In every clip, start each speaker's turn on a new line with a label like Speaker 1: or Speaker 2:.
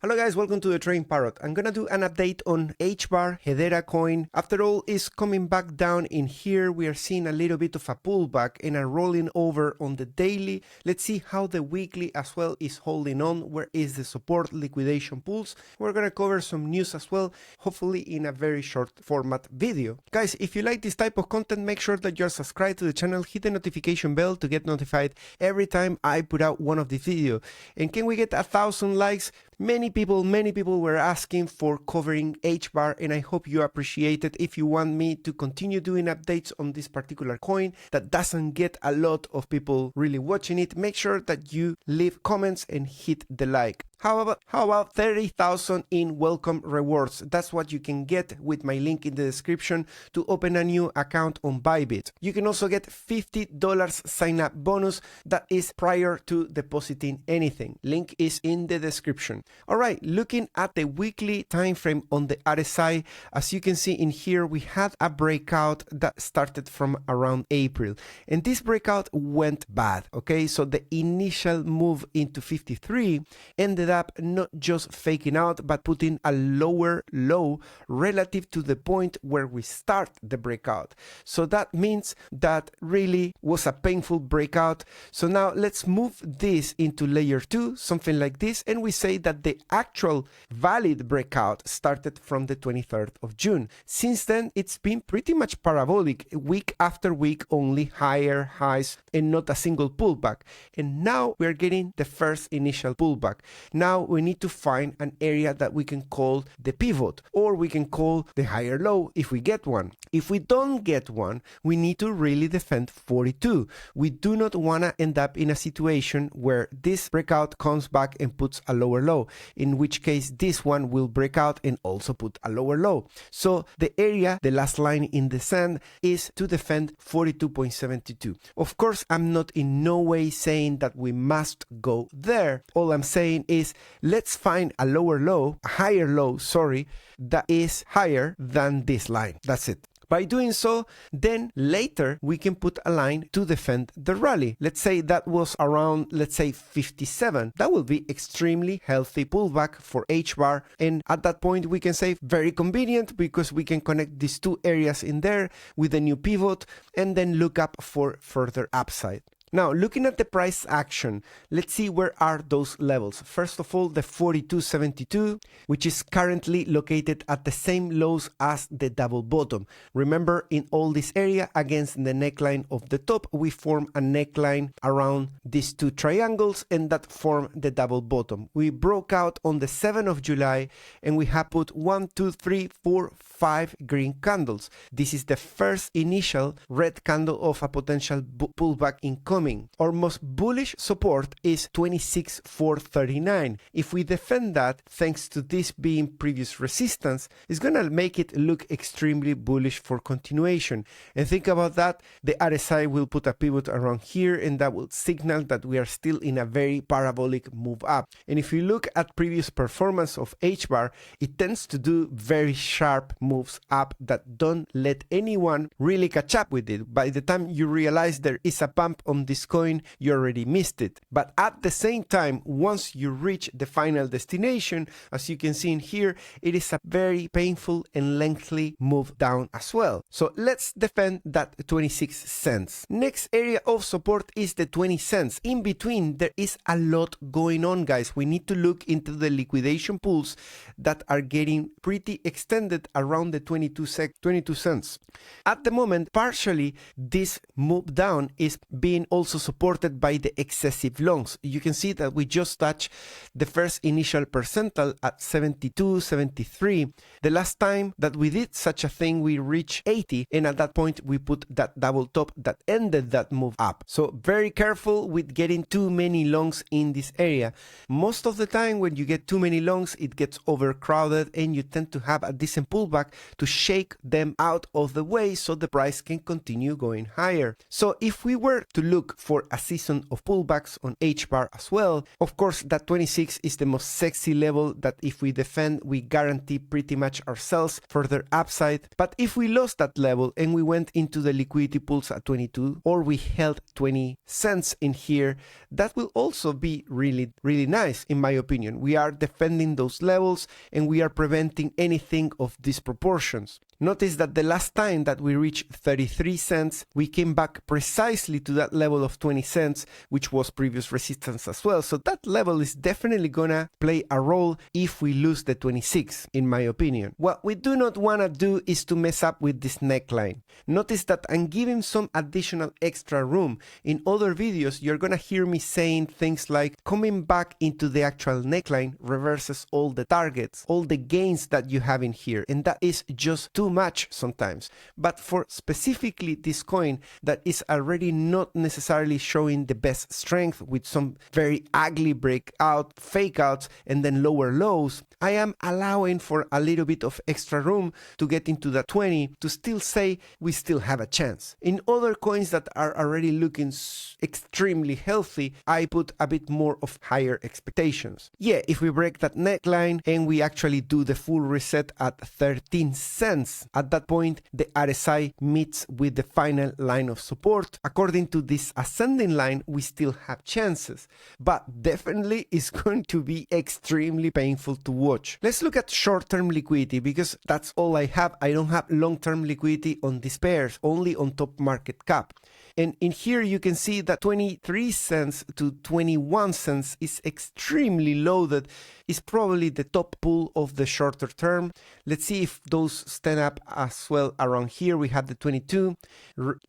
Speaker 1: Hello guys, welcome to the Trading Parrot. I'm gonna do an update on HBAR, Hedera coin. After all, is coming back down in here. We are seeing a little bit of a pullback and a rolling over on the daily. Let's see how the weekly as well is holding on. Where is the support, liquidation pulse? We're gonna cover some news as well, hopefully in a very short format video. Guys, if you like this type of content, make sure that you're subscribed to the channel, hit the notification bell to get notified every time I put out one of these videos. And can we get 1,000 likes? Many people were asking for covering HBAR, and I hope you appreciate it. If you want me to continue doing updates on this particular coin that doesn't get a lot of people really watching it, make sure that you leave comments and hit the like. How about 30,000 in welcome rewards? That's what you can get with my link in the description to open a new account on Bybit. You can also get $50 sign up bonus that is prior to depositing anything. Link is in the description. All right, looking at the weekly time frame on the RSI, as you can see in here, we had a breakout that started from around April, and this breakout went bad. Okay, so the initial move into 53 ended up not just faking out, but putting a lower low relative to the point where we start the breakout. So that means that really was a painful breakout. So now let's move this into layer 2, something like this, and we say that the actual valid breakout started from the 23rd of June. Since then, it's been pretty much parabolic, week after week, only higher highs and not a single pullback. And now we're getting the first initial pullback. Now we need to find an area that we can call the pivot, or we can call the higher low if we get one. If we don't get one, we need to really defend 42. We do not want to end up in a situation where this breakout comes back and puts a lower low, in which case this one will break out and also put a lower low. So the area, the last line in the sand, is to defend 42.72. Of course, I'm not in no way saying that we must go there. All I'm saying is let's find a lower low, a higher low, sorry, that is higher than this line. That's it. By doing so, then later we can put a line to defend the rally. Let's say that was around, let's say 57. That will be extremely healthy pullback for HBAR. And at that point, we can say very convenient because we can connect these two areas in there with a new pivot and then look up for further upside. Now, looking at the price action, let's see where are those levels. First of all, the 42.72, which is currently located at the same lows as the double bottom. Remember, in all this area against the neckline of the top, we form a neckline around these two triangles, and that form the double bottom. We broke out on the 7th of July, and we have put 1, 2, 3, 4, 5 green candles. This is the first initial red candle of a potential pullback incoming. Our most bullish support is 26,439. If we defend that, thanks to this being previous resistance, it's gonna make it look extremely bullish for continuation. And think about that, the RSI will put a pivot around here, and that will signal that we are still in a very parabolic move up. And if you look at previous performance of HBAR, it tends to do very sharp moves up that don't let anyone really catch up with it. By the time you realize there is a pump on this coin, you already missed it. But at the same time, once you reach the final destination, as you can see in here, it is a very painful and lengthy move down as well. So let's defend that 26 cents. Next area of support is the 20 cents. In between, there is a lot going on, guys. We need to look into the liquidation pools that are getting pretty extended around the 22 cents. At the moment, partially this move down is being also supported by the excessive longs. You can see that we just touched the first initial percentile at 72, 73. The last time that we did such a thing, we reached 80, and at that point we put that double top that ended that move up. So very careful with getting too many longs in this area. Most of the time when you get too many longs, it gets overcrowded and you tend to have a decent pullback to shake them out of the way so the price can continue going higher. So if we were to look look for a season of pullbacks on HBAR as well. Of course, that 26 is the most sexy level that if we defend, we guarantee pretty much ourselves further upside. But if we lost that level and we went into the liquidity pools at 22, or we held 20 cents in here, that will also be really nice in my opinion. We are defending those levels and we are preventing anything of disproportions. Notice that the last time that we reached 33 cents, we came back precisely to that level of 20 cents, which was previous resistance as well. So that level is definitely gonna play a role if we lose the 26, in my opinion. What we do not wanna do is to mess up with this neckline. Notice that I'm giving some additional extra room. In other videos, you're gonna hear me saying things like coming back into the actual neckline reverses all the targets, all the gains that you have in here. And that is just too much sometimes. But for specifically this coin that is already not necessarily showing the best strength with some very ugly breakout, fake outs, and then lower lows, I am allowing for a little bit of extra room to get into the 20 to still say we still have a chance. In other coins that are already looking extremely healthy, I put a bit more of higher expectations. Yeah, if we break that neckline and we actually do the full reset at 13 cents, at that point, the RSI meets with the final line of support. According to this ascending line, we still have chances, but definitely it's going to be extremely painful to watch. Let's look at short-term liquidity because that's all I have. I don't have long-term liquidity on these pairs, only on top market cap. And in here you can see that 23 cents to 21 cents is extremely loaded. It's probably the top pool of the shorter term. Let's see if those stand up as well. Around here we have the 22,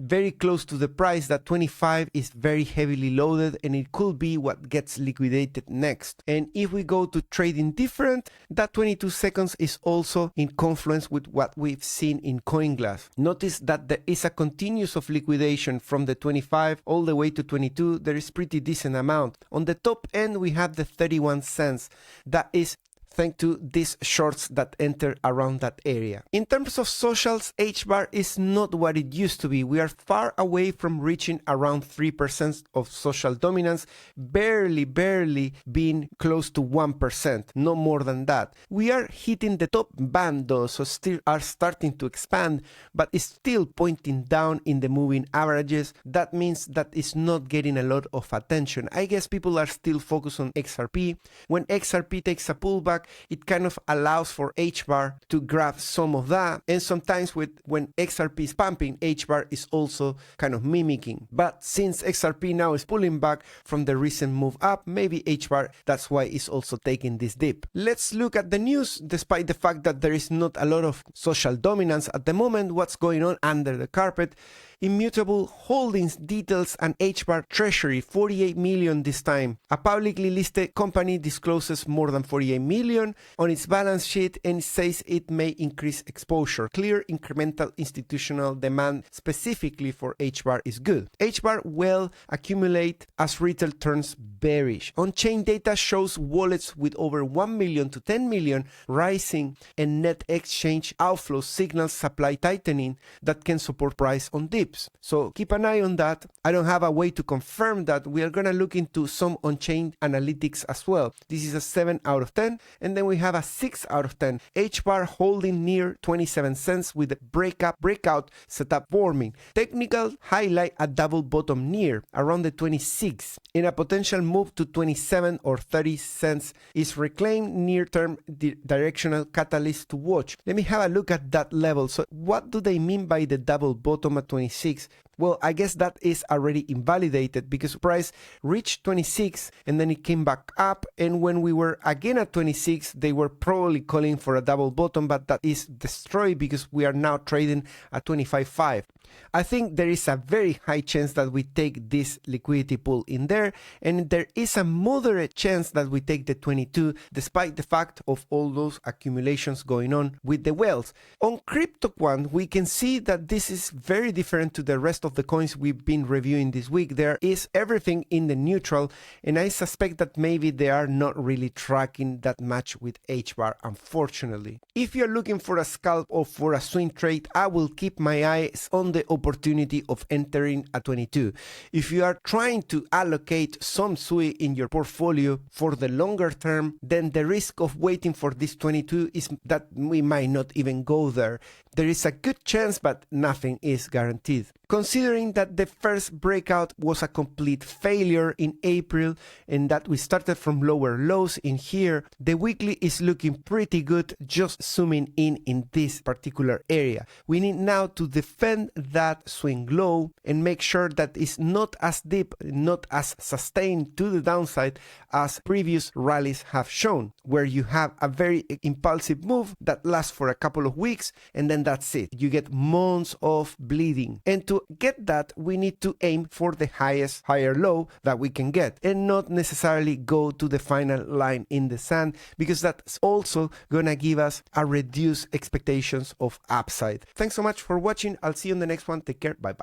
Speaker 1: very close to the price. That 25 is very heavily loaded and it could be what gets liquidated next. And if we go to trading different, that 22 seconds is also in confluence with what we've seen in CoinGlass. Notice that there is a continuous of liquidation from the 25 all the way to 22. There is pretty decent amount. On the top end we have the 31 cents. That is thanks to these shorts that enter around that area. In terms of socials, HBAR is not what it used to be. We are far away from reaching around 3% of social dominance, barely being close to 1%, no more than that. We are hitting the top band though, so still are starting to expand, but it's still pointing down in the moving averages. That means that it's not getting a lot of attention. I guess people are still focused on XRP. When XRP takes a pullback, it kind of allows for HBAR to grab some of that, and sometimes when XRP is pumping, HBAR is also kind of mimicking. But since XRP now is pulling back from the recent move up, maybe HBAR, that's why it's also taking this dip. Let's look at the news. Despite the fact that there is not a lot of social dominance at the moment, what's going on under the carpet? Immutable holdings details an HBAR treasury, 48 million this time. A publicly listed company discloses more than 48 million on its balance sheet and says it may increase exposure. Clear incremental institutional demand specifically for HBAR is good. HBAR will accumulate as retail turns bearish. On-chain data shows wallets with over 1 million to 10 million rising, and net exchange outflows signals supply tightening that can support price on dips. So keep an eye on that. I don't have a way to confirm that. We are going to look into some on-chain analytics as well. This is a 7 out of 10. And then we have a 6 out of 10. HBAR holding near 27 cents with the breakout setup forming. Technical highlight a double bottom near around the 26. In a potential move to 27 or 30 cents is reclaimed near-term directional catalyst to watch. Let me have a look at that level. So what do they mean by the double bottom at 26? Well, I guess that is already invalidated because price reached 26 and then it came back up, and when we were again at 26 they were probably calling for a double bottom, but that is destroyed because we are now trading at 25.5. I think there is a very high chance that we take this liquidity pool in there, and there is a moderate chance that we take the 22 despite the fact of all those accumulations going on with the whales. On CryptoQuant we can see that this is very different to the rest of the coins we've been reviewing this week. There is everything in the neutral, and I suspect that maybe they are not really tracking that much with HBAR, unfortunately. If you're looking for a scalp or for a swing trade, I will keep my eyes on the opportunity of entering a 22. If you are trying to allocate some SUI in your portfolio for the longer term, then the risk of waiting for this 22 is that we might not even go there. There is a good chance, but nothing is guaranteed. Considering that the first breakout was a complete failure in April and that we started from lower lows in here, the weekly is looking pretty good, just zooming in this particular area. We need now to defend that swing low and make sure that it's not as deep, not as sustained to the downside as previous rallies have shown, where you have a very impulsive move that lasts for a couple of weeks and then that's it. You get months of bleeding. And to get that, we need to aim for the highest higher low that we can get and not necessarily go to the final line in the sand, because that's also gonna give us a reduced expectations of upside. Thanks so much for watching. I'll see you in the next one. Take care. Bye bye.